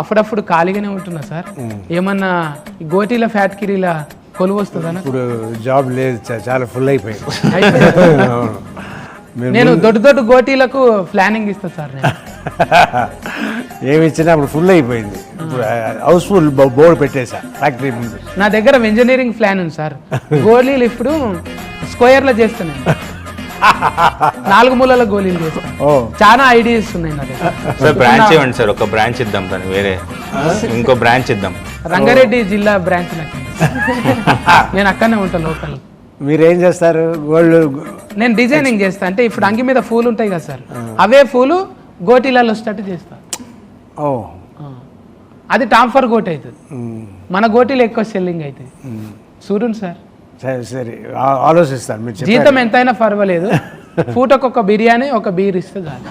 అప్పుడప్పుడు ఖాళీగానే ఉంటున్నా సార్. ఏమన్నా గోటీల ఫ్యాక్టరీల కొలువు వస్తుందన్న? ఇప్పుడు జాబ్ లేదు, చాలా ఫుల్ అయిపోయింది. అవును. నేను దొడ్డు గోటీలకు ప్లానింగ్ ఇస్తా సార్. నేను ఏమి ఇచ్చినా అప్పుడు ఫుల్ అయిపోయింది. ఇప్పుడు హౌస్ఫుల్ బోర్డు పెట్టేసా ఫ్యాక్టరీ ముందు. నా దగ్గర ఇంజనీరింగ్ ప్లాన్ ఉంది సార్. గోళీలు ఇప్పుడు స్క్వేర్లో చేస్తాను, 4 మూలల గోళీలు చేస్తాను. చాలా ఐడియాస్ ఉన్నాయి నా దగ్గర. సార్ బ్రాంచ్ ఇవ్వండి సార్, ఒక బ్రాంచ్ ఇద్దాం, దాన్ని వేరే ఇంకో బ్రాంచ్ ఇద్దాం. రంగారెడ్డి జిల్లా బ్రాంచ్ నాకు. నేను అక్కడనే ఉంటాను లోకల్. మీరేం చేస్తారు? గోల్డ్ నేను డిజైనింగ్ చేస్తా. అంటే ఇప్పుడు అంగి మీద పూలు ఉంటాయి కదా సార్, అవే పూలు గోటీలలో స్టార్ట్ చేస్తా. అది టాంఫర్ గోటి అవుతుంది, మన గోటీలు ఎక్కువ సెల్లింగ్ అవుతుంది. చూడండి సార్. సరే ఆలోచిస్తాను. మీరు జీతం ఎంతైనా పర్వాలేదు, పూటకు ఒక బిర్యానీ ఒక బీర్ ఇస్తే చాలు.